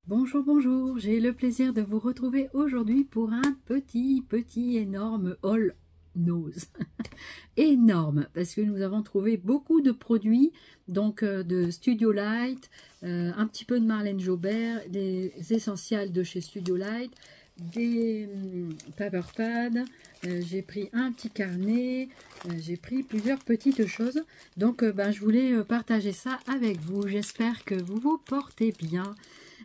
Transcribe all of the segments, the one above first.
Bonjour, bonjour, j'ai le plaisir de vous retrouver aujourd'hui pour un petit énorme haul nose. Énorme, parce que nous avons trouvé beaucoup de produits, donc de Studio Light, un petit peu de Marlène Jobert, des essentiels de chez Studio Light, des paper pads, j'ai pris un petit carnet, j'ai pris plusieurs petites choses, donc je voulais partager ça avec vous. J'espère que vous vous portez bien.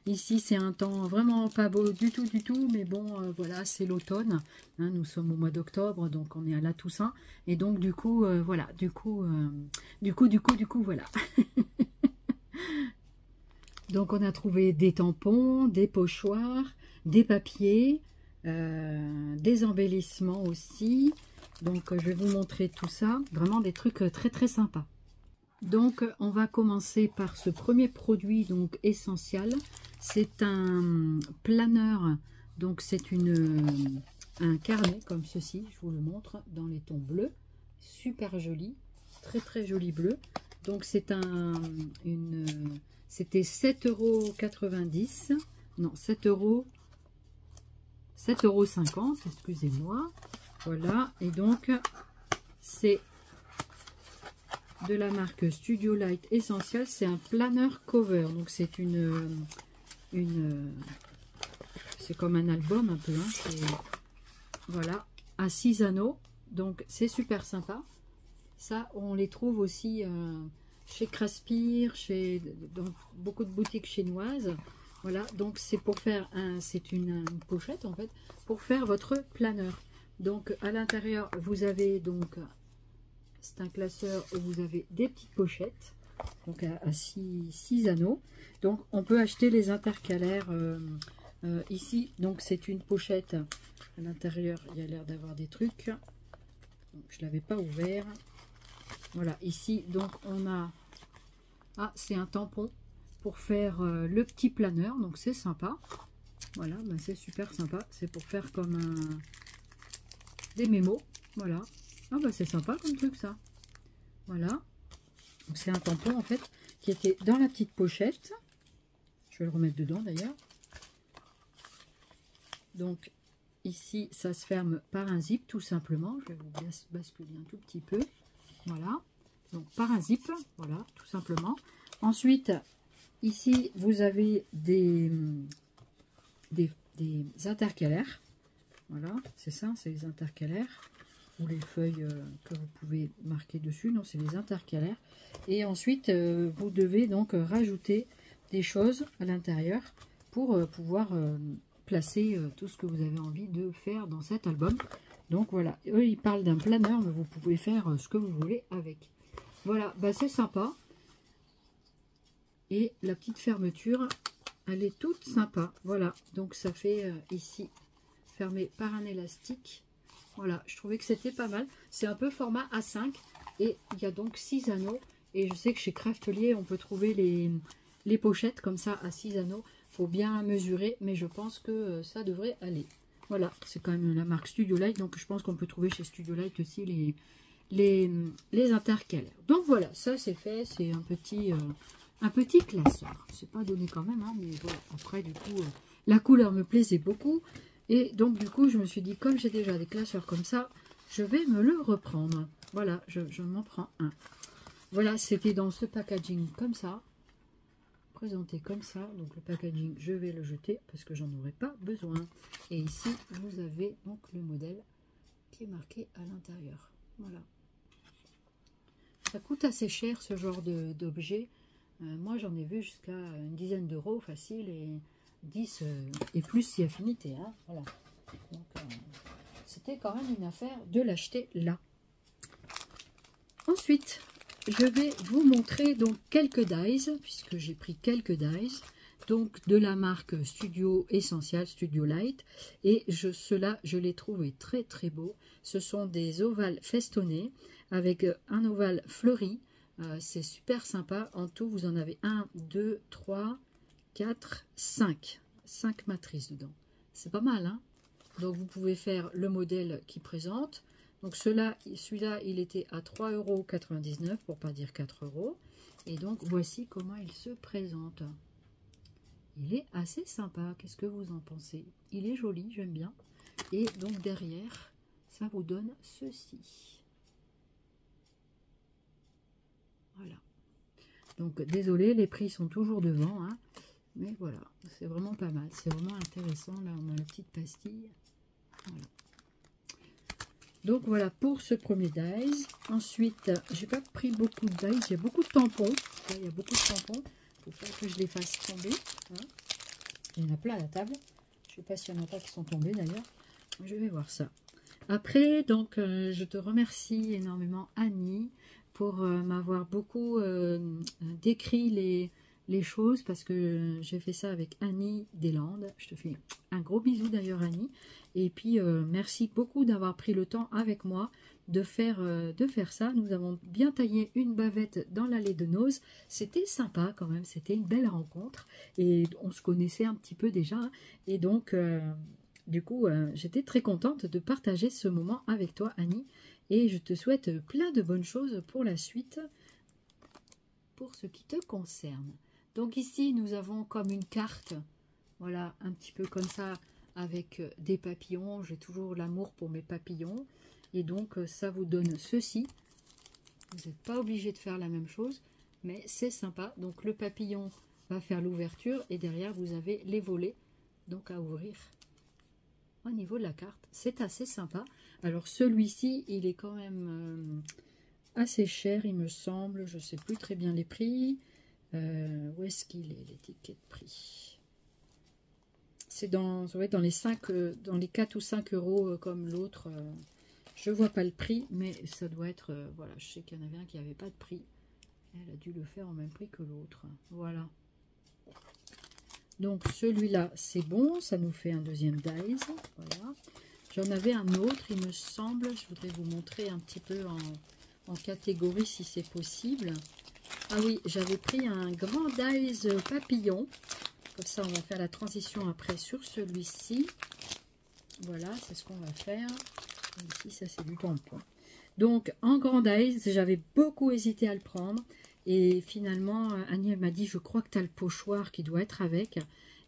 Ici, c'est un temps vraiment pas beau du tout, mais bon, voilà, c'est l'automne. Hein, nous sommes au mois d'octobre, donc on est à la Toussaint. Et donc, du coup, voilà, voilà. Donc, on a trouvé des tampons, des pochoirs, des papiers, des embellissements aussi. Donc, je vais vous montrer tout ça. Vraiment des trucs très sympas. Donc, on va commencer par ce premier produit donc essentiel. C'est un planeur, donc c'est un carnet comme ceci, je vous le montre, dans les tons bleus, super joli, très joli bleu. Donc c'est c'était 7,90 €, non 7,50 €, excusez-moi. Voilà, et donc c'est de la marque Studio Light Essential, c'est un planeur cover, donc c'est c'est comme un album un peu, hein, voilà, à 6 anneaux, donc c'est super sympa. Ça, on les trouve aussi chez Craspire, dans beaucoup de boutiques chinoises. Voilà, donc c'est pour faire c'est une pochette en fait, pour faire votre planeur. Donc à l'intérieur, vous avez donc, c'est un classeur où vous avez des petites pochettes, donc à 6 anneaux. Donc on peut acheter les intercalaires ici. Donc c'est une pochette, à l'intérieur il y a l'air d'avoir des trucs. Donc, je ne l'avais pas ouvert. Voilà, ici donc on a, c'est un tampon pour faire le petit planeur, donc c'est sympa. Voilà, c'est super sympa, c'est pour faire comme des mémos. Voilà, c'est sympa comme truc ça. Voilà, c'est un tampon en fait qui était dans la petite pochette. Je vais le remettre dedans d'ailleurs. Donc ici ça se ferme par un zip tout simplement. Je vais vous basculer un tout petit peu. Voilà, donc par un zip, voilà, tout simplement. Ensuite ici vous avez des intercalaires. Voilà, c'est ça, c'est les intercalaires, ou les feuilles que vous pouvez marquer dessus. Non, c'est les intercalaires. Et ensuite vous devez donc rajouter des choses à l'intérieur pour pouvoir placer tout ce que vous avez envie de faire dans cet album. Donc voilà, eux ils parlent d'un planeur, mais vous pouvez faire ce que vous voulez avec. Voilà, c'est sympa. Et la petite fermeture, elle est toute sympa. Voilà, donc ça fait ici fermé par un élastique. Voilà, je trouvais que c'était pas mal. C'est un peu format A5 et il y a donc 6 anneaux. Et je sais que chez Craftelier, on peut trouver les pochettes comme ça à 6 anneaux. Il faut bien mesurer, mais je pense que ça devrait aller. Voilà, c'est quand même la marque Studio Light, donc je pense qu'on peut trouver chez Studio Light aussi les intercalaires. Donc voilà, ça c'est fait, c'est un petit classeur. C'est pas donné quand même, hein, mais voilà. Après, du coup, la couleur me plaisait beaucoup. Et donc, du coup, je me suis dit, comme j'ai déjà des classeurs comme ça, je vais me le reprendre. Voilà, je m'en prends un. Voilà, c'était dans ce packaging comme ça. Présenté comme ça. Donc, le packaging, je vais le jeter parce que j'en aurai pas besoin. Et ici, vous avez donc le modèle qui est marqué à l'intérieur. Voilà. Ça coûte assez cher, ce genre d'objet. Moi, j'en ai vu jusqu'à une dizaine d'euros facile et 10 et plus si affinité. Hein, voilà. Donc, c'était quand même une affaire de l'acheter là. Ensuite, je vais vous montrer donc quelques dies, puisque j'ai pris quelques dies, donc de la marque Studio Essential, Studio Light. Et ceux-là, je les trouvais très beaux. Ce sont des ovales festonnés avec un ovale fleuri. C'est super sympa. En tout, vous en avez 1, 2, 3, 4, 5. 5 matrices dedans. C'est pas mal, hein? Donc, vous pouvez faire le modèle qui présente. Donc, celui-là, il était à 3,99 €, pour pas dire 4 €. Et donc, voici comment il se présente. Il est assez sympa. Qu'est-ce que vous en pensez? Il est joli, j'aime bien. Et donc derrière, ça vous donne ceci. Voilà. Donc désolé, les prix sont toujours devant, hein, mais voilà, c'est vraiment pas mal. C'est vraiment intéressant. Là, on a la petite pastille. Voilà. Donc voilà pour ce premier dies. Ensuite, j'ai pas pris beaucoup de dies. J'ai beaucoup de tampons. Là, il y a beaucoup de tampons. Il faut pas que je les fasse tomber. Hein. Il y en a plein à la table. Je sais pas s'il y en a pas qui sont tombés d'ailleurs. Je vais voir ça. Après, donc, je te remercie énormément, Annie, pour m'avoir beaucoup décrit les choses, parce que j'ai fait ça avec Annie Deslandes. Je te fais un gros bisou d'ailleurs, Annie. Et puis, merci beaucoup d'avoir pris le temps avec moi de faire ça. Nous avons bien taillé une bavette dans l'allée de Noz. C'était sympa quand même, c'était une belle rencontre. Et on se connaissait un petit peu déjà. Et donc... du coup, j'étais très contente de partager ce moment avec toi, Annie. Et je te souhaite plein de bonnes choses pour la suite, pour ce qui te concerne. Donc ici, nous avons comme une carte, voilà, un petit peu comme ça, avec des papillons. J'ai toujours l'amour pour mes papillons. Et donc, ça vous donne ceci. Vous n'êtes pas obligé de faire la même chose, mais c'est sympa. Donc, le papillon va faire l'ouverture et derrière, vous avez les volets, donc à ouvrir. Au niveau de la carte, c'est assez sympa. Alors celui-ci, il est quand même assez cher, il me semble. Je ne sais plus très bien les prix. Où est-ce qu'il est, l'étiquette prix? C'est dans, ça va être dans les 5, dans les 4 ou 5 euros comme l'autre. Je ne vois pas le prix, mais ça doit être... voilà, je sais qu'il y en avait un qui n'avait pas de prix. Elle a dû le faire au même prix que l'autre. Voilà. Donc celui-là, c'est bon, ça nous fait un deuxième dies. Voilà. J'en avais un autre, il me semble. Je voudrais vous montrer un petit peu en catégorie si c'est possible. Ah oui, j'avais pris un grand dies papillon. Comme ça, on va faire la transition après sur celui-ci. Voilà, c'est ce qu'on va faire. Et ici, ça c'est du tampon. Donc en grand dies, j'avais beaucoup hésité à le prendre. Et finalement, Annie m'a dit, je crois que tu as le pochoir qui doit être avec.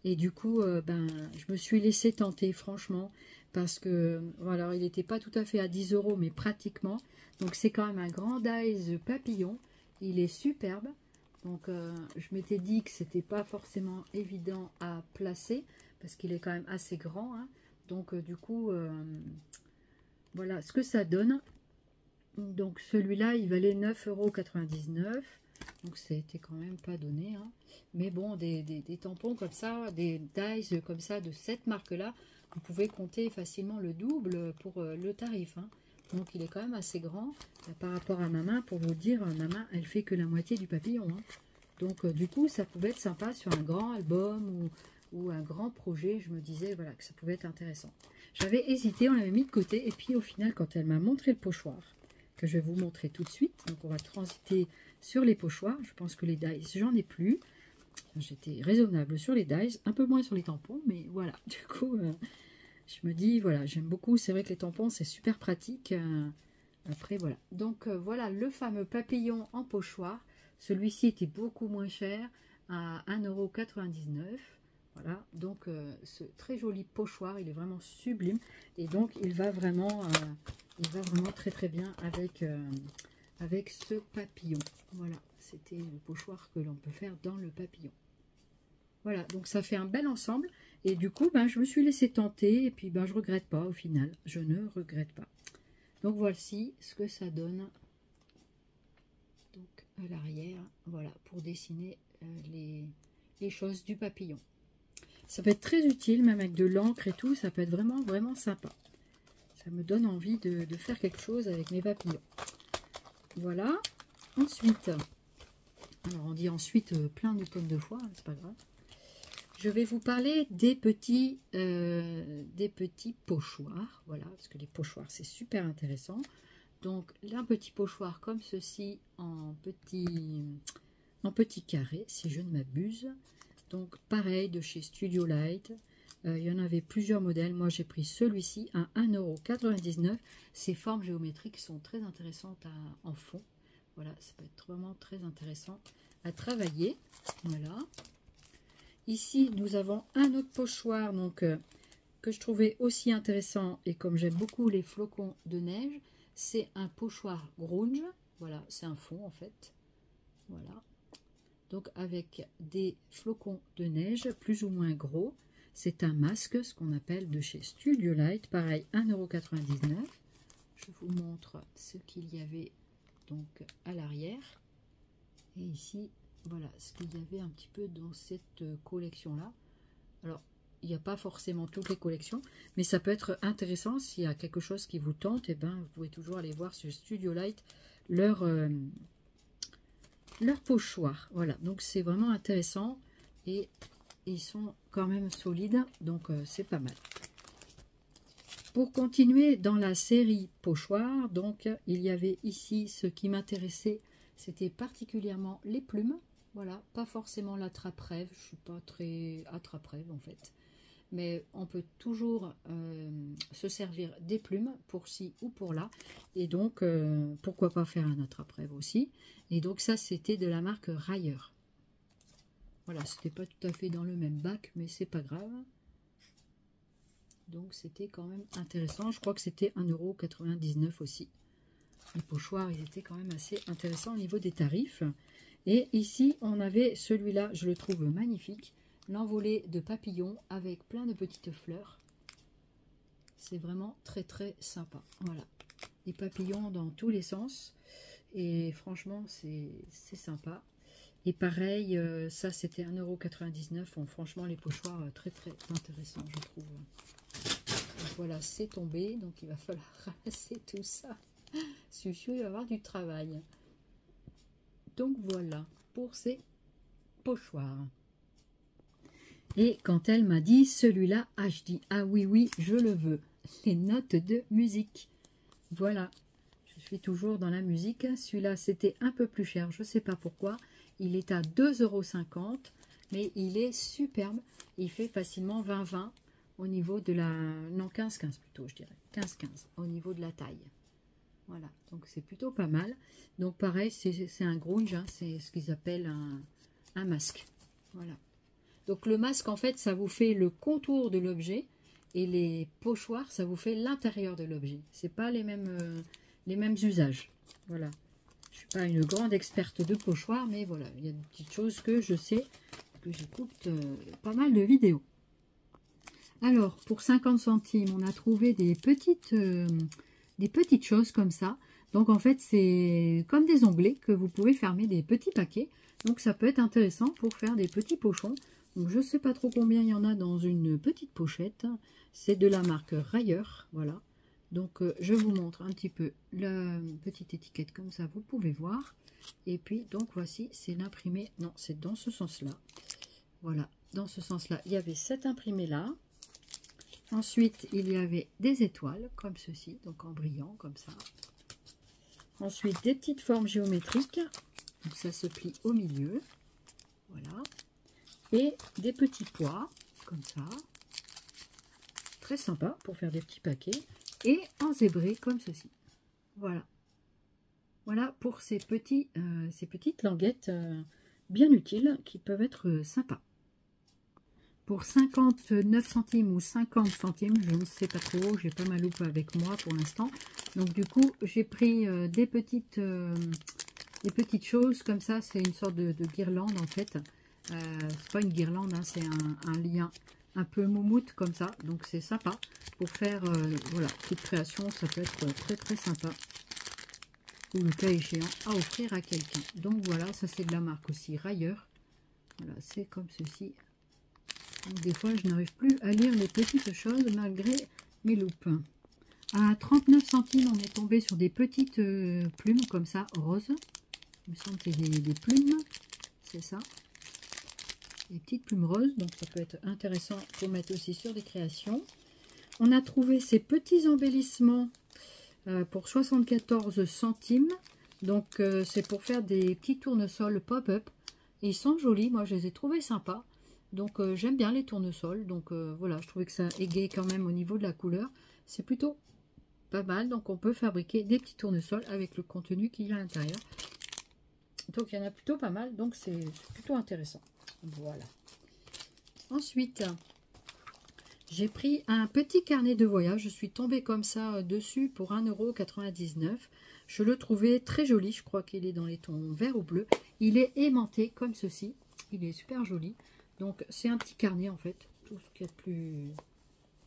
Et du coup, je me suis laissée tenter, franchement. Parce que, voilà, il n'était pas tout à fait à 10 euros, mais pratiquement. Donc, c'est quand même un grand dies papillon. Il est superbe. Donc, je m'étais dit que c'était pas forcément évident à placer. Parce qu'il est quand même assez grand. Hein. Donc, du coup, voilà ce que ça donne. Donc, celui-là, il valait 9,99 €. Donc c'était quand même pas donné, hein. Mais bon, des tampons comme ça, des dies comme ça de cette marque-là, vous pouvez compter facilement le double pour le tarif, hein. Donc il est quand même assez grand par rapport à ma main. Pour vous dire, ma main, elle fait que la moitié du papillon, hein. Donc du coup, ça pouvait être sympa sur un grand album ou un grand projet. Je me disais voilà que ça pouvait être intéressant. J'avais hésité, on l'avait mis de côté. Et puis au final, quand elle m'a montré le pochoir, que je vais vous montrer tout de suite, donc on va transiter sur les pochoirs. Je pense que les dies, j'en ai plus. J'étais raisonnable sur les dies, un peu moins sur les tampons, mais voilà. Du coup, je me dis, voilà, j'aime beaucoup. C'est vrai que les tampons, c'est super pratique. Après, voilà. Donc, voilà le fameux papillon en pochoir. Celui-ci était beaucoup moins cher, à 1,99 €. Voilà, donc ce très joli pochoir, il est vraiment sublime. Et donc, il va vraiment très très bien avec ce papillon. Voilà, c'était le pochoir que l'on peut faire dans le papillon. Voilà, donc ça fait un bel ensemble. Et du coup, je me suis laissée tenter. Et puis, je regrette pas au final. Je ne regrette pas. Donc, voici ce que ça donne. Donc, à l'arrière, voilà, pour dessiner les choses du papillon. Ça peut être très utile, même avec de l'encre et tout. Ça peut être vraiment, vraiment sympa. Ça me donne envie de faire quelque chose avec mes papillons. Voilà. Ensuite, alors on dit ensuite plein de tonnes de fois, c'est pas grave. Je vais vous parler des petits pochoirs. Voilà, parce que les pochoirs, c'est super intéressant. Donc, un petit pochoir comme ceci en petit carré, si je ne m'abuse. Donc, pareil, de chez Studio Light. Il y en avait plusieurs modèles. Moi, j'ai pris celui-ci à 1,99 €. Ces formes géométriques sont très intéressantes en fond. Voilà, ça peut être vraiment très intéressant à travailler. Voilà. ici, nous avons un autre pochoir donc, que je trouvais aussi intéressant. Et comme j'aime beaucoup les flocons de neige, c'est un pochoir grunge. Voilà, c'est un fond en fait. Voilà. Donc avec des flocons de neige plus ou moins gros. C'est un masque, ce qu'on appelle de chez Studio Light. Pareil, 1,99 €. Je vous montre ce qu'il y avait donc à l'arrière. Et ici, voilà ce qu'il y avait un petit peu dans cette collection-là. Alors, il n'y a pas forcément toutes les collections, mais ça peut être intéressant s'il y a quelque chose qui vous tente. Et ben, vous pouvez toujours aller voir sur Studio Light leur pochoir. Voilà, donc c'est vraiment intéressant et ils sont quand même solides, donc c'est pas mal. Pour continuer dans la série pochoir, donc il y avait ici ce qui m'intéressait, c'était particulièrement les plumes. Voilà, pas forcément l'attrape-rêve, je suis pas très attrape-rêve en fait. Mais on peut toujours se servir des plumes pour ci ou pour là. Et donc, pourquoi pas faire un attrape-rêve aussi. Et donc ça, c'était de la marque Rayer. Voilà, c'était pas tout à fait dans le même bac, mais c'est pas grave. Donc c'était quand même intéressant. Je crois que c'était 1,99 € aussi. Les pochoirs, ils étaient quand même assez intéressants au niveau des tarifs. Et ici, on avait celui-là, je le trouve magnifique. L'envolée de papillons avec plein de petites fleurs. C'est vraiment très très sympa. Voilà, des papillons dans tous les sens. Et franchement, c'est sympa. Et pareil, ça c'était 1,99 €. Bon, franchement, les pochoirs très très intéressants, je trouve. Donc voilà, c'est tombé. Donc il va falloir ramasser tout ça. Sucio, il va avoir du travail. Donc voilà, pour ces pochoirs. Et quand elle m'a dit celui-là, ah, je dis ah oui, oui, je le veux. Les notes de musique. Voilà, je suis toujours dans la musique. Celui-là, c'était un peu plus cher, je ne sais pas pourquoi. Il est à 2,50 €, mais il est superbe. Il fait facilement 20-20 au niveau de la... Non, 15-15 plutôt, je dirais. 15-15 au niveau de la taille. Voilà, donc c'est plutôt pas mal. Donc pareil, c'est un grunge, hein, c'est ce qu'ils appellent un masque. Voilà. Donc le masque, en fait, ça vous fait le contour de l'objet et les pochoirs, ça vous fait l'intérieur de l'objet. C'est pas les mêmes usages. Voilà. Je suis pas une grande experte de pochoirs, mais voilà, il y a des petites choses que je sais, que j'écoute pas mal de vidéos. Alors, pour 50 centimes, on a trouvé des petites choses comme ça. Donc en fait, c'est comme des onglets que vous pouvez fermer des petits paquets. Donc ça peut être intéressant pour faire des petits pochons. Donc je ne sais pas trop combien il y en a dans une petite pochette. C'est de la marque Rayer, voilà. Donc je vous montre un petit peu la petite étiquette comme ça, vous pouvez voir. Et puis donc voici, c'est l'imprimé. Non, c'est dans ce sens-là. Voilà, dans ce sens-là, il y avait cet imprimé-là. Ensuite, il y avait des étoiles comme ceci, donc en brillant comme ça. Ensuite, des petites formes géométriques. Donc ça se plie au milieu. Voilà. Et des petits pois, comme ça. Très sympa pour faire des petits paquets. Et en zébré, comme ceci. Voilà. Voilà pour ces petites languettes bien utiles qui peuvent être sympas. Pour 59 centimes ou 50 centimes, je ne sais pas trop, j'ai pas ma loupe avec moi pour l'instant. Donc du coup, j'ai pris des petites choses comme ça. C'est une sorte de guirlande en fait. C'est pas une guirlande, hein, c'est un lien un peu moumoute comme ça. Donc c'est sympa pour faire, voilà, petite création. Ça peut être très très sympa. Ou le cas échéant à offrir à quelqu'un. Donc voilà, ça c'est de la marque aussi Rayer. Voilà, c'est comme ceci. Donc, des fois, je n'arrive plus à lire les petites choses malgré mes loupes. À 39 centimes, on est tombé sur des petites plumes comme ça, roses. Il me semble que c'est des plumes. C'est ça. Des petites plumes roses. Donc, ça peut être intéressant pour mettre aussi sur des créations. On a trouvé ces petits embellissements pour 74 centimes. Donc, c'est pour faire des petits tournesols pop-up. Ils sont jolis. Moi, je les ai trouvés sympas. Donc j'aime bien les tournesols, donc voilà, je trouvais que ça égayait quand même au niveau de la couleur. C'est plutôt pas mal, donc on peut fabriquer des petits tournesols avec le contenu qu'il y a à l'intérieur. Donc il y en a plutôt pas mal, donc c'est plutôt intéressant. Voilà. Ensuite, j'ai pris un petit carnet de voyage. Je suis tombée comme ça dessus pour 1,99 €. Je le trouvais très joli. Je crois qu'il est dans les tons vert ou bleu. Il est aimanté comme ceci. Il est super joli. Donc, c'est un petit carnet en fait. Tout ce qu'il y a de plus...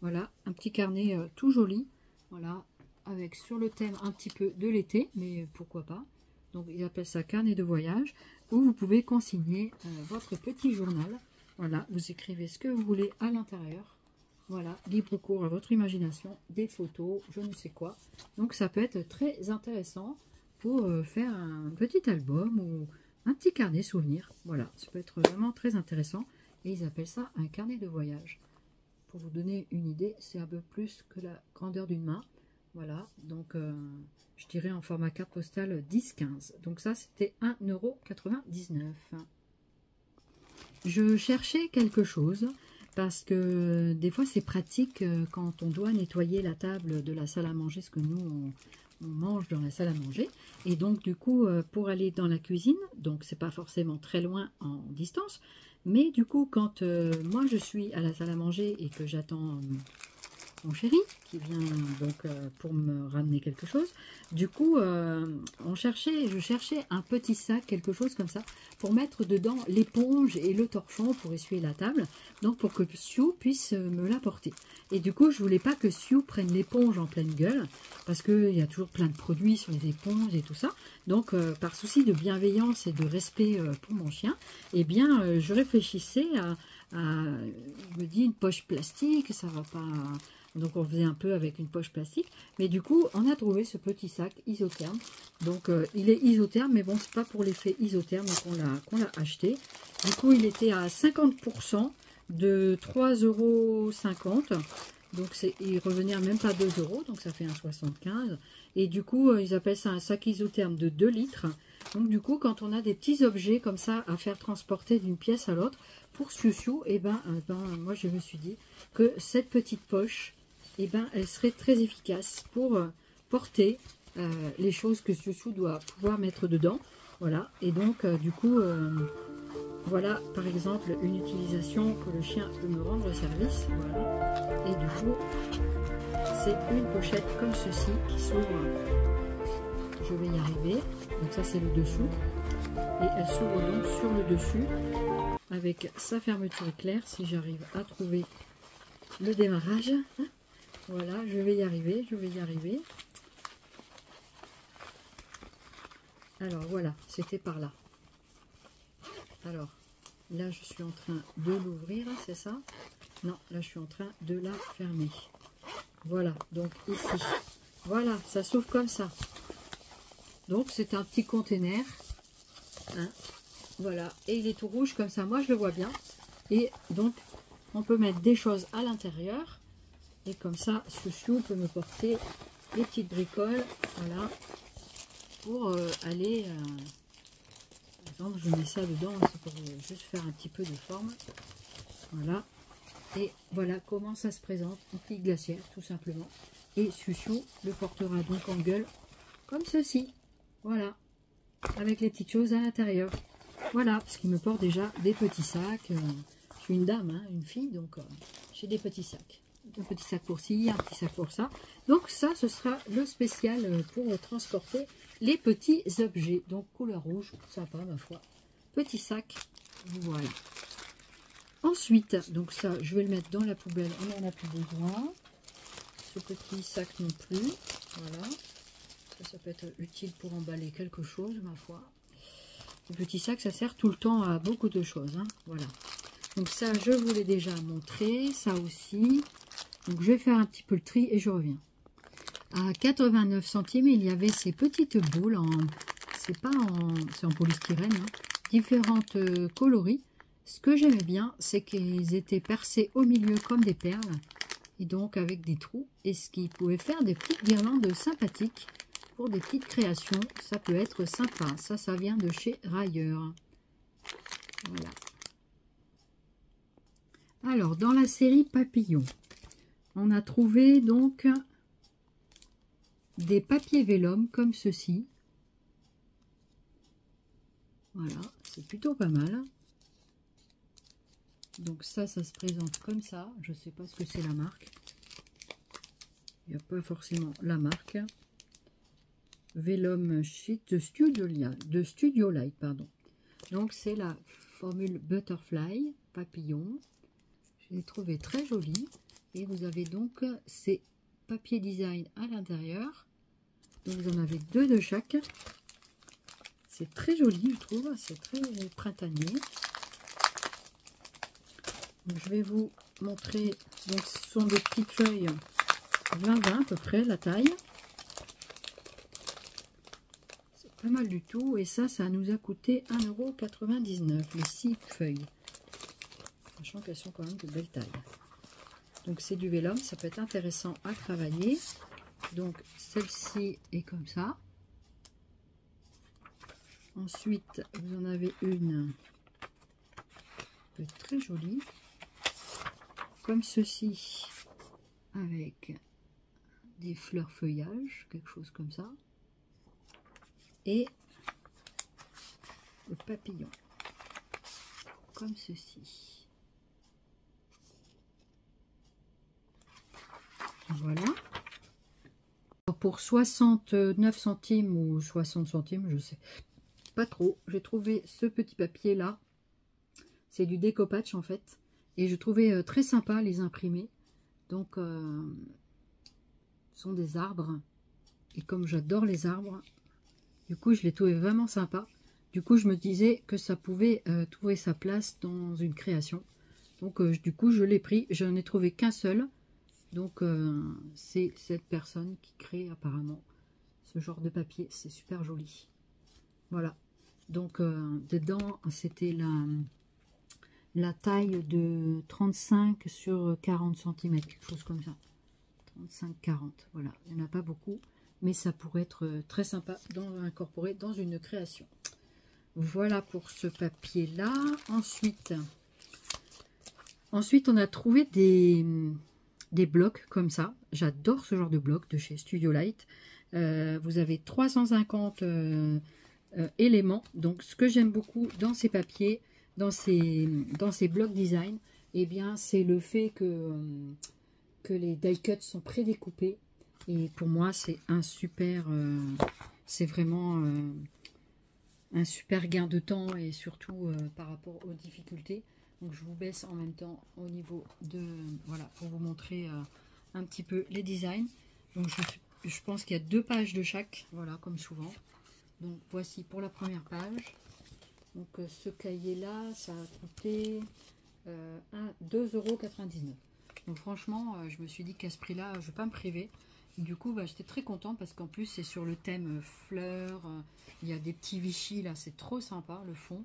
Voilà, un petit carnet tout joli. Voilà, avec sur le thème un petit peu de l'été. Mais pourquoi pas. Donc, ils appellent ça carnet de voyage. Où vous pouvez consigner votre petit journal. Voilà, vous écrivez ce que vous voulez à l'intérieur. Voilà, libre cours à votre imagination, des photos, je ne sais quoi. Donc ça peut être très intéressant pour faire un petit album ou un petit carnet souvenir. Voilà, ça peut être vraiment très intéressant. Et ils appellent ça un carnet de voyage. Pour vous donner une idée, c'est un peu plus que la grandeur d'une main. Voilà, donc je dirais en format carte postale 10-15. Donc ça, c'était 1,99 €. Je cherchais quelque chose parce que des fois c'est pratique quand on doit nettoyer la table de la salle à manger, ce que nous on mange dans la salle à manger. Et donc du coup pour aller dans la cuisine, donc c'est pas forcément très loin en distance, mais du coup quand moi je suis à la salle à manger et que j'attends mon chéri qui vient donc pour me ramener quelque chose. Du coup, je cherchais un petit sac, quelque chose comme ça, pour mettre dedans l'éponge et le torchon pour essuyer la table, donc pour que Sue puisse me l'apporter. Et du coup, je voulais pas que Sue prenne l'éponge en pleine gueule, parce qu'il y a toujours plein de produits sur les éponges et tout ça. Donc, par souci de bienveillance et de respect pour mon chien, eh bien, je réfléchissais je me dis, une poche plastique, ça va pas... Donc on faisait un peu avec une poche plastique. Mais du coup, on a trouvé ce petit sac isotherme. Donc il est isotherme, mais bon, c'est pas pour l'effet isotherme qu'on l'a acheté. Du coup, il était à 50% de 3,50 €. Donc il revenait à même pas 2 €, donc ça fait 1,75 €. Et du coup, ils appellent ça un sac isotherme de 2 litres. Donc du coup, quand on a des petits objets comme ça à faire transporter d'une pièce à l'autre, pour Siu, et moi je me suis dit que cette petite poche, elle serait très efficace pour porter les choses que Siu doit pouvoir mettre dedans. Voilà, et donc du coup, voilà par exemple une utilisation que le chien peut me rendre service. Voilà, et du coup, c'est une pochette comme ceci qui s'ouvre. Je vais y arriver. Donc ça c'est le dessous. Et elle s'ouvre donc sur le dessus avec sa fermeture éclair, si j'arrive à trouver le démarrage. Voilà, je vais y arriver, Alors voilà, c'était par là. Alors, là je suis en train de l'ouvrir, c'est ça? Non, là je suis en train de la fermer. Voilà, donc ici. Voilà, ça s'ouvre comme ça. Donc c'est un petit container. Hein, voilà, et il est tout rouge comme ça, moi je le vois bien. Et donc on peut mettre des choses à l'intérieur. Et comme ça, Siu peut me porter des petites bricoles, voilà, pour aller, par exemple, je mets ça dedans, c'est pour juste faire un petit peu de forme, voilà, et voilà comment ça se présente, une petite glacière, tout simplement, et Siu le portera donc en gueule, comme ceci, voilà, avec les petites choses à l'intérieur, voilà, parce qu'il me porte déjà des petits sacs, je suis une dame, hein, une fille, donc j'ai des petits sacs. Un petit sac pour ci, un petit sac pour ça. Donc ça, ce sera le spécial pour transporter les petits objets. Donc couleur rouge, sympa ma foi. Petit sac, voilà. Ensuite, donc ça, je vais le mettre dans la poubelle, on n'en a plus besoin. Ce petit sac non plus, voilà. Ça peut être utile pour emballer quelque chose, ma foi. Ce petit sac, ça sert tout le temps à beaucoup de choses, hein, voilà. Donc ça, je vous l'ai déjà montré, ça aussi. Donc je vais faire un petit peu le tri et je reviens. À 89 centimes, il y avait ces petites boules c'est en polystyrène, hein, différentes coloris. Ce que j'aimais bien, c'est qu'ils étaient percés au milieu comme des perles et donc avec des trous. Et ce qui pouvait faire des petites guirlandes sympathiques pour des petites créations. Ça peut être sympa. Ça vient de chez Railleur. Voilà. Alors, dans la série Papillon, on a trouvé donc des papiers vélum comme ceci. Voilà, c'est plutôt pas mal. Donc ça se présente comme ça. Je sais pas ce que c'est la marque. Il n'y a pas forcément la marque. Vellum Sheet de Studio Light, pardon. Donc c'est la formule Butterfly papillon. Je l'ai trouvé très jolie. Et vous avez donc ces papiers design à l'intérieur. Donc vous en avez 2 de chaque. C'est très joli, je trouve. C'est très printanier. Donc, je vais vous montrer. Donc ce sont des petites feuilles 20-20 à peu près la taille. C'est pas mal du tout. Et ça nous a coûté 1,99 € les 6 feuilles. Sachant qu'elles sont quand même de belle taille. Donc c'est du vellum, ça peut être intéressant à travailler. Donc celle-ci est comme ça. Ensuite, vous en avez une très jolie, comme ceci, avec des fleurs feuillage, quelque chose comme ça. Et le papillon, comme ceci. Voilà. Pour 69 centimes ou 60 centimes, je sais pas trop, j'ai trouvé ce petit papier là. C'est du découpage en fait. Et je trouvais très sympa les imprimer. Donc, ce sont des arbres. Et comme j'adore les arbres, du coup, je les trouvais vraiment sympa. Du coup, je me disais que ça pouvait trouver sa place dans une création. Donc, du coup, je l'ai pris. Je n'en ai trouvé qu'un seul. Donc, c'est cette personne qui crée apparemment ce genre de papier. C'est super joli. Voilà. Donc, dedans, c'était la taille de 35 sur 40 cm, quelque chose comme ça. 35-40, voilà. Il n'y en a pas beaucoup, mais ça pourrait être très sympa incorporé dans une création. Voilà pour ce papier-là. Ensuite, on a trouvé des blocs comme ça. J'adore ce genre de blocs de chez Studio Light. Vous avez 350 éléments. Donc, ce que j'aime beaucoup dans ces papiers, dans ces blocs design, eh bien, c'est le fait que les die cuts sont prédécoupés. Et pour moi, c'est un super, c'est vraiment un super gain de temps et surtout par rapport aux difficultés. Donc, je vous baisse en même temps au niveau de, voilà, pour vous montrer un petit peu les designs. Donc, je pense qu'il y a 2 pages de chaque, voilà, comme souvent. Donc, voici pour la première page. Donc, ce cahier-là, ça a coûté 2,99 €. Donc, franchement, je me suis dit qu'à ce prix-là, je ne vais pas me priver. Du coup, bah, j'étais très contente parce qu'en plus, c'est sur le thème fleurs. Il y a des petits Vichy, là, c'est trop sympa, le fond.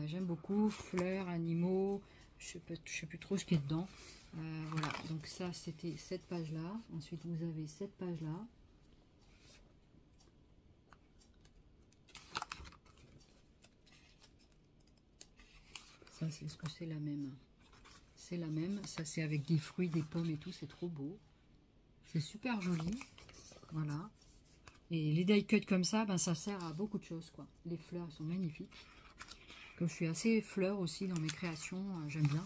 J'aime beaucoup, fleurs, animaux, je sais plus trop ce qu'il y a dedans. Voilà, donc ça, c'était cette page-là. Ensuite, vous avez cette page-là. Ça, c'est ce que c'est la même. C'est la même. Ça, c'est avec des fruits, des pommes et tout. C'est trop beau. C'est super joli. Voilà. Et les die cuts comme ça, ben, ça sert à beaucoup de choses, quoi. Les fleurs sont magnifiques. Comme je suis assez fleur aussi dans mes créations, j'aime bien.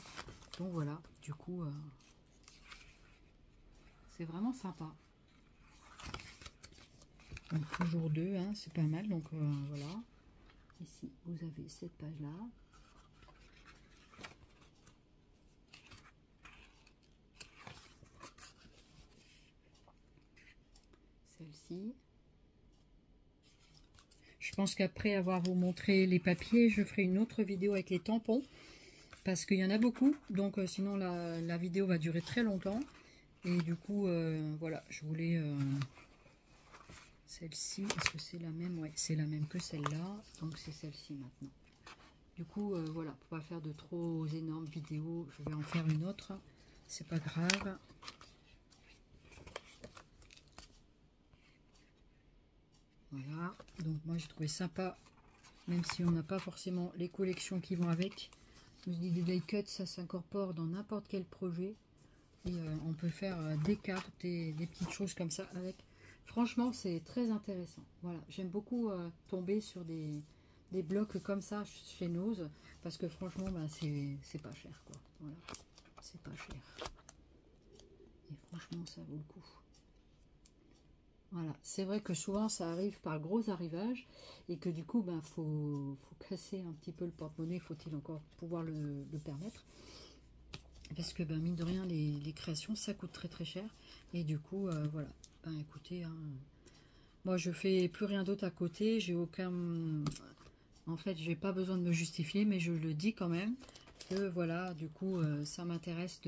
Donc voilà. Du coup, c'est vraiment sympa. Donc, toujours 2, hein, c'est pas mal. Donc voilà. Ici, vous avez cette page-là. Celle-ci. Je pense qu'après avoir vous montré les papiers, je ferai une autre vidéo avec les tampons. Parce qu'il y en a beaucoup. Donc sinon la vidéo va durer très longtemps. Et du coup, voilà, je voulais... celle-ci, est-ce que c'est la même? Oui, c'est la même que celle-là. Donc c'est celle-ci maintenant. Du coup, voilà, pour pas faire de trop énormes vidéos, je vais en faire une autre. C'est pas grave. Voilà, donc moi j'ai trouvé sympa, même si on n'a pas forcément les collections qui vont avec. Je me dis des die cuts, ça s'incorpore dans n'importe quel projet. Et on peut faire des cartes, des petites choses comme ça avec. Franchement, c'est très intéressant. Voilà, j'aime beaucoup tomber sur des des blocs comme ça chez Nose, parce que franchement, bah, c'est pas cher, quoi. Voilà, c'est pas cher. Et franchement, ça vaut le coup. Voilà, c'est vrai que souvent ça arrive par gros arrivage et que du coup, ben, faut casser un petit peu le porte-monnaie, faut-il encore pouvoir le permettre. Parce que, ben, mine de rien, les créations, ça coûte très très cher. Et du coup, voilà, ben, écoutez, hein, moi je fais plus rien d'autre à côté, j'ai aucun... En fait, j'ai pas besoin de me justifier, mais je le dis quand même, que voilà, du coup, ça m'intéresse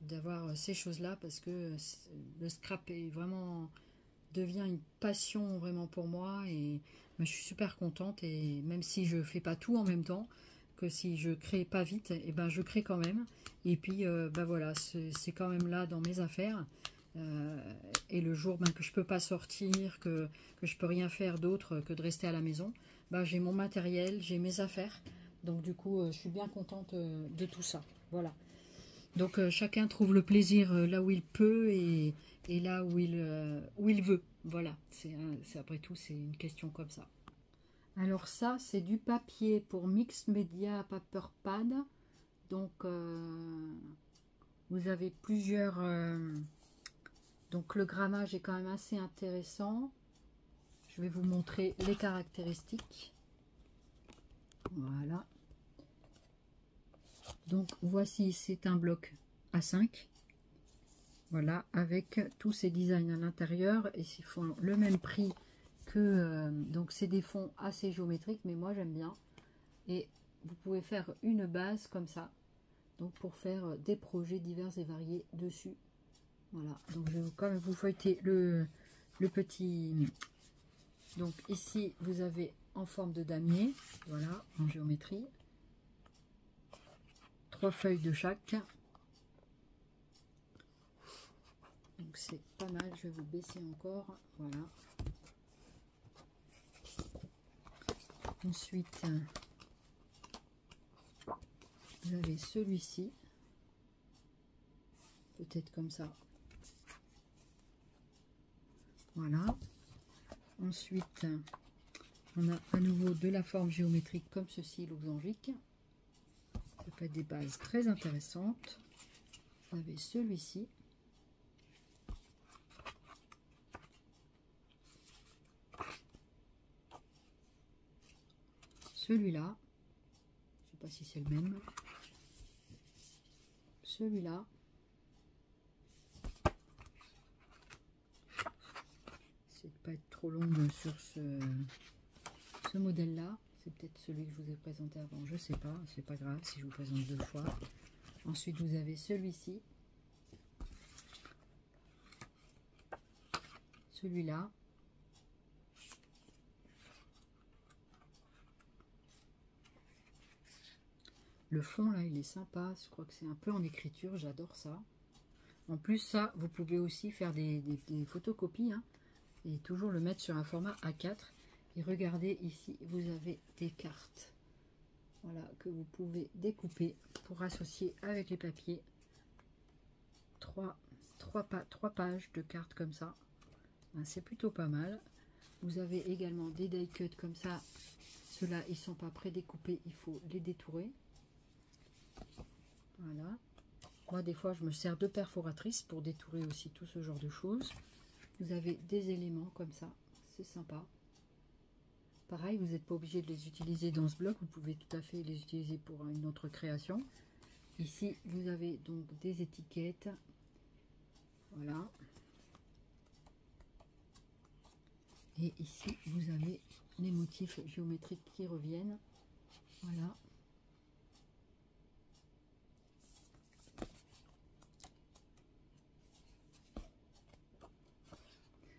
d'avoir ces choses-là, parce que le scrap est vraiment... devient une passion vraiment pour moi, et je suis super contente, et même si je fais pas tout en même temps, que si je crée pas vite, et ben je crée quand même, et puis ben voilà, c'est quand même là dans mes affaires, et le jour ben, que je peux pas sortir, que je peux rien faire d'autre que de rester à la maison, ben, j'ai mon matériel, j'ai mes affaires, donc du coup je suis bien contente de tout ça, voilà. Donc chacun trouve le plaisir là où il peut, et là où il veut. Voilà, c'est après tout, c'est une question comme ça. Alors ça, c'est du papier pour Mixed Media Paper Pad. Donc vous avez plusieurs... donc le grammage est quand même assez intéressant. Je vais vous montrer les caractéristiques. Voilà. Donc voici, c'est un bloc A5. Voilà, avec tous ces designs à l'intérieur, et ils font le même prix que... donc c'est des fonds assez géométriques, mais moi j'aime bien. Et vous pouvez faire une base comme ça, donc pour faire des projets divers et variés dessus. Voilà, donc je vais quand même vous feuilleter le petit... Donc ici, vous avez en forme de damier, voilà, en géométrie. 3 feuilles de chaque. Donc c'est pas mal, je vais vous baisser encore, voilà. Ensuite, vous avez celui-ci, peut-être comme ça. Voilà. Ensuite, on a à nouveau de la forme géométrique comme ceci, losangique. Ça peut être des bases très intéressantes. Vous avez celui-ci. Celui-là. Je ne sais pas si c'est le même. Celui-là. C'est de pas être trop longue sur ce modèle-là. C'est peut-être celui que je vous ai présenté avant. Je ne sais pas. C'est pas grave si je vous présente 2 fois. Ensuite, vous avez celui-ci. Celui-là. Le fond, là, il est sympa. Je crois que c'est un peu en écriture. J'adore ça. En plus, ça, vous pouvez aussi faire des photocopies, hein, et toujours le mettre sur un format A4. Et regardez, ici, vous avez des cartes. Voilà, que vous pouvez découper pour associer avec les papiers. 3 pages de cartes comme ça. C'est plutôt pas mal. Vous avez également des die cuts comme ça. Ceux-là, ils sont pas prédécoupés, il faut les détourer. Voilà. Moi, des fois, je me sers de perforatrice pour détourer aussi tout ce genre de choses. Vous avez des éléments comme ça. C'est sympa. Pareil, vous n'êtes pas obligé de les utiliser dans ce bloc. Vous pouvez tout à fait les utiliser pour une autre création. Ici, vous avez donc des étiquettes. Voilà. Et ici, vous avez les motifs géométriques qui reviennent. Voilà.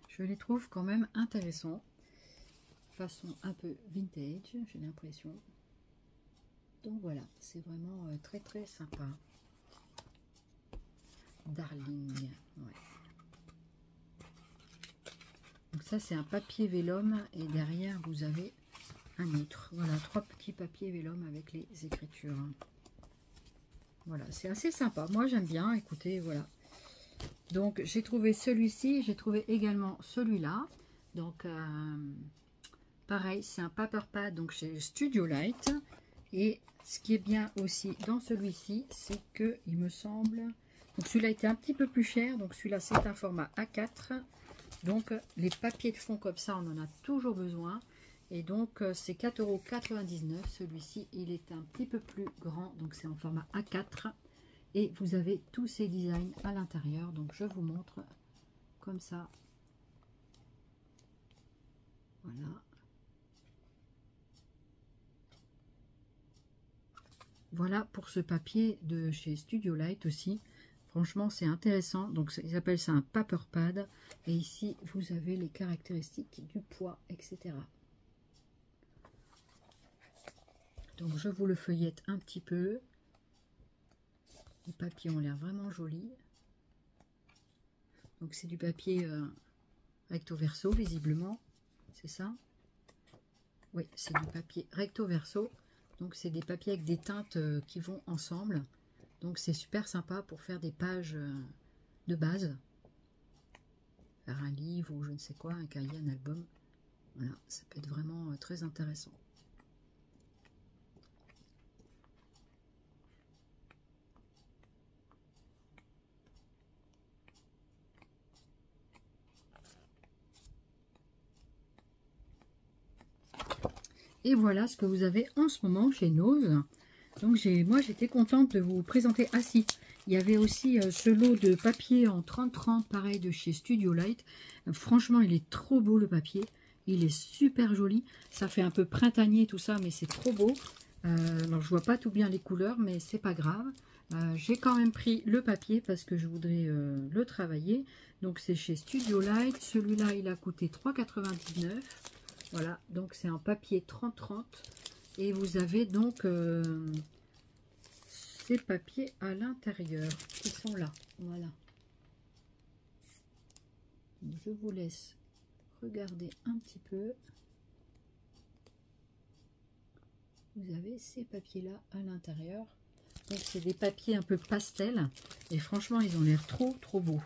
Je les trouve quand même intéressants. Façon un peu vintage, j'ai l'impression. Donc voilà, c'est vraiment très très sympa. Darling, ouais. Donc ça, c'est un papier vélum, et derrière vous avez un autre. Voilà, 3 petits papiers vélum avec les écritures. Voilà, c'est assez sympa. Moi, j'aime bien. Écoutez, voilà. Donc, j'ai trouvé celui-ci. J'ai trouvé également celui-là. Donc, pareil, c'est un paper pad donc chez Studio Light. Et ce qui est bien aussi dans celui-ci, c'est que il me semble, donc celui-là était un petit peu plus cher, donc celui-là c'est un format A4. Donc les papiers de fond comme ça, on en a toujours besoin. Et donc c'est 4,99 €. Celui-ci, il est un petit peu plus grand, donc c'est en format A4. Et vous avez tous ces designs à l'intérieur. Donc je vous montre comme ça. Voilà. Voilà pour ce papier de chez Studio Light aussi. Franchement, c'est intéressant. Donc, ils appellent ça un paper pad. Et ici, vous avez les caractéristiques du poids, etc. Donc, je vous le feuillette un petit peu. Les papiers ont l'air vraiment jolis. Donc, c'est du papier recto verso, visiblement. C'est ça? Oui, c'est du papier recto verso. Donc, c'est des papiers avec des teintes qui vont ensemble. Donc, c'est super sympa pour faire des pages de base. Faire un livre ou je ne sais quoi, un cahier, un album. Voilà, ça peut être vraiment très intéressant. Et voilà ce que vous avez en ce moment chez Nose. Donc moi j'étais contente de vous présenter. Ah si, il y avait aussi ce lot de papier en 30-30, pareil de chez Studio Light. Franchement, il est trop beau le papier. Il est super joli. Ça fait un peu printanier tout ça, mais c'est trop beau. Alors je vois pas tout bien les couleurs, mais c'est pas grave. J'ai quand même pris le papier parce que je voudrais le travailler. Donc c'est chez Studio Light. Celui-là, il a coûté 3,99 €. Voilà, donc c'est un papier 30-30. Et vous avez donc ces papiers à l'intérieur qui sont là. Voilà. Donc, je vous laisse regarder un petit peu. Vous avez ces papiers-là à l'intérieur. Donc c'est des papiers un peu pastel. Et franchement, ils ont l'air trop beaux.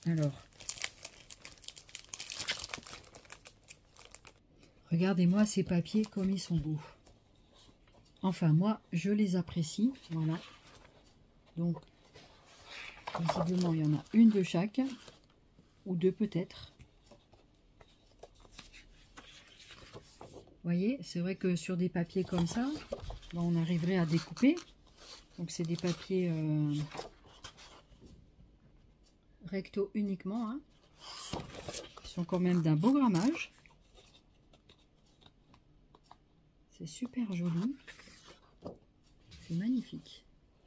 Alors, regardez-moi ces papiers comme ils sont beaux. Enfin, moi, je les apprécie. Voilà. Donc, visiblement, il y en a une de chaque. Ou deux peut-être. Vous voyez, c'est vrai que sur des papiers comme ça, ben, on arriverait à découper. Donc, c'est des papiers recto uniquement. Hein. Ils sont quand même d'un beau grammage. C'est super joli. C'est magnifique.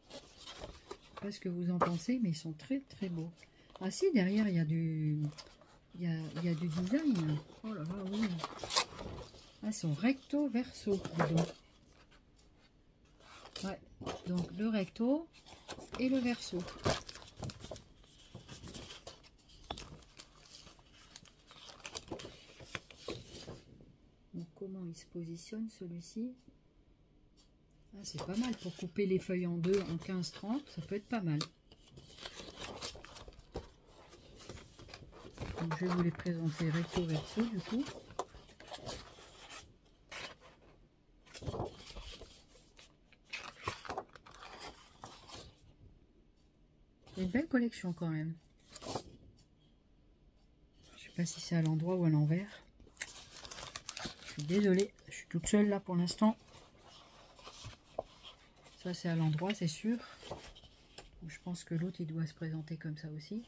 Je sais pas ce que vous en pensez, mais ils sont très beaux. Ah si, derrière, il y a du... Il y a du design. Oh là là, oui. Ah, ils sont recto verso. Donc. Ouais, donc le recto et le verso. Donc comment il se positionne celui-ci? Ah, c'est pas mal pour couper les feuilles en deux en 15-30, ça peut être pas mal. Donc je vais vous les présenter recto verso du coup. Une belle collection quand même. Je sais pas si c'est à l'endroit ou à l'envers. Je suis désolée, je suis toute seule là pour l'instant. Ça c'est à l'endroit, c'est sûr. Je pense que l'autre il doit se présenter comme ça aussi.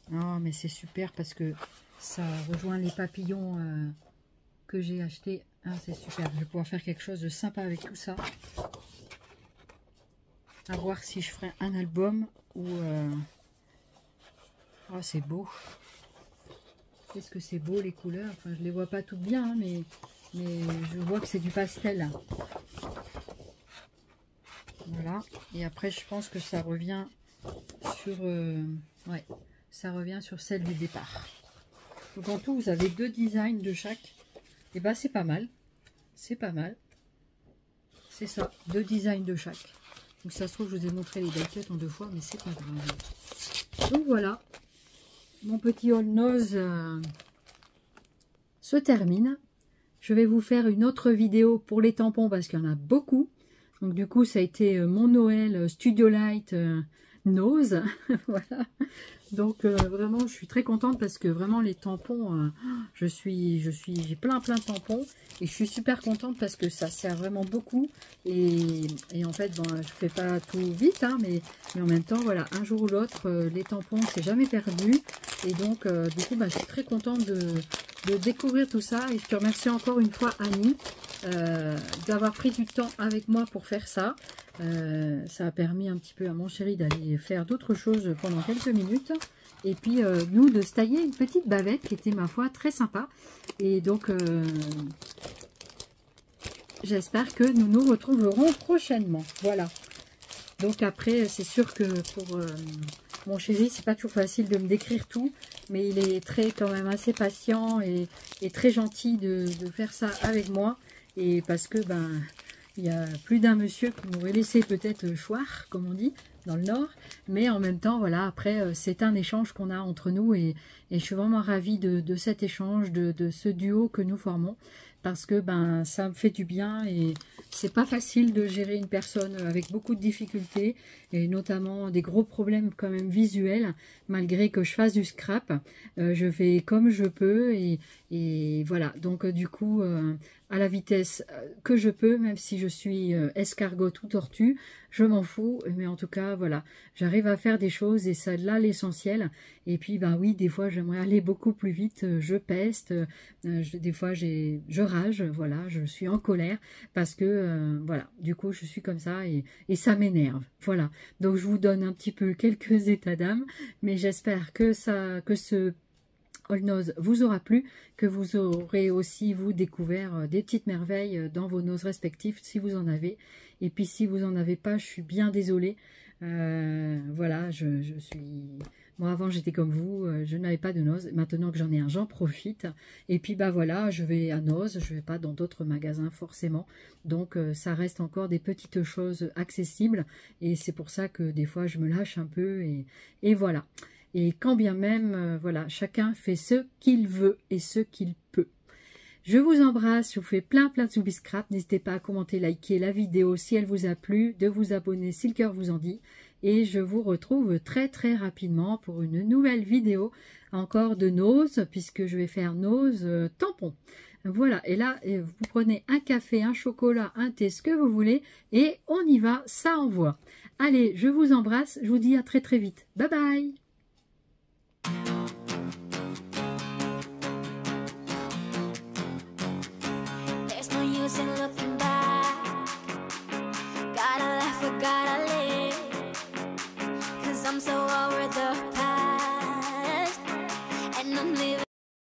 Non mais c'est super parce que ça rejoint les papillons que j'ai achetés. Ah, c'est super, je vais pouvoir faire quelque chose de sympa avec tout ça. À voir si je ferai un album ou... Oh, c'est beau. Qu'est-ce que c'est beau les couleurs. Enfin, je les vois pas toutes bien, hein, mais je vois que c'est du pastel. Voilà. Et après, je pense que ça revient sur... ouais, ça revient sur celle du départ. Donc en tout, vous avez deux designs de chaque. Et bah, c'est pas mal. C'est pas mal. c'est ça, 2 designs de chaque. Donc ça se trouve, je vous ai montré les die cut en 2 fois, mais c'est pas grave. Donc voilà, mon petit haul nose se termine. Je vais vous faire une autre vidéo pour les tampons parce qu'il y en a beaucoup. Donc du coup, ça a été mon Noël Studio Light nose. Voilà. Donc vraiment, je suis très contente parce que vraiment les tampons, j'ai plein de tampons et je suis super contente parce que ça sert vraiment beaucoup. Et en fait, bon, je fais pas tout vite, hein, mais en même temps, voilà, un jour ou l'autre, les tampons, c'est jamais perdu. Et donc, du coup, je suis très contente de découvrir tout ça. Et je te remercie encore une fois, Annie, d'avoir pris du temps avec moi pour faire ça. Ça a permis un petit peu à mon chéri d'aller faire d'autres choses pendant quelques minutes. Et puis, nous, de se tailler une petite bavette qui était, ma foi, très sympa. Et donc, j'espère que nous nous retrouverons prochainement. Voilà. Donc après, c'est sûr que pour mon chéri, c'est pas toujours facile de me décrire tout. Mais il est quand même assez patient et très gentil de faire ça avec moi. Et parce que, il y a plus d'un monsieur qui m'aurait laissé peut-être choir, comme on dit, dans le Nord. Mais en même temps, voilà, après, c'est un échange qu'on a entre nous. Et je suis vraiment ravie de cet échange, de ce duo que nous formons. Parce que ça me fait du bien et c'est pas facile de gérer une personne avec beaucoup de difficultés et notamment des gros problèmes quand même visuels. Malgré que je fasse du scrap, je fais comme je peux et voilà. Donc du coup, à la vitesse que je peux, même si je suis escargot ou tortue, je m'en fous. Mais en tout cas, voilà, j'arrive à faire des choses et c'est là l'essentiel. Et puis, oui, des fois, j'aimerais aller beaucoup plus vite. Je peste, des fois, je rage, voilà, je suis en colère parce que, voilà, du coup, je suis comme ça et ça m'énerve. Voilà, donc je vous donne un petit peu quelques états d'âme, mais j'espère que ce haul nose vous aura plu, que vous aurez aussi, vous, découvert des petites merveilles dans vos noses respectifs, si vous en avez. Et puis, si vous n'en avez pas, je suis bien désolée. Voilà, je suis... Moi, avant, j'étais comme vous, je n'avais pas de nose. Maintenant que j'en ai un, j'en profite. Et puis, voilà, je vais à Nose, je ne vais pas dans d'autres magasins forcément. Donc, ça reste encore des petites choses accessibles. Et c'est pour ça que des fois, je me lâche un peu. Et voilà. Et quand bien même, voilà, chacun fait ce qu'il veut et ce qu'il peut. Je vous embrasse, je vous fais plein de zoubis scrap. N'hésitez pas à commenter, liker la vidéo si elle vous a plu, de vous abonner si le cœur vous en dit. Et je vous retrouve très rapidement pour une nouvelle vidéo encore de nose, puisque je vais faire nose tampon. Voilà, et là, vous prenez un café, un chocolat, un thé, ce que vous voulez, et on y va, ça envoie. Allez, je vous embrasse, je vous dis à très vite. Bye bye. I'm so over the past, and I'm living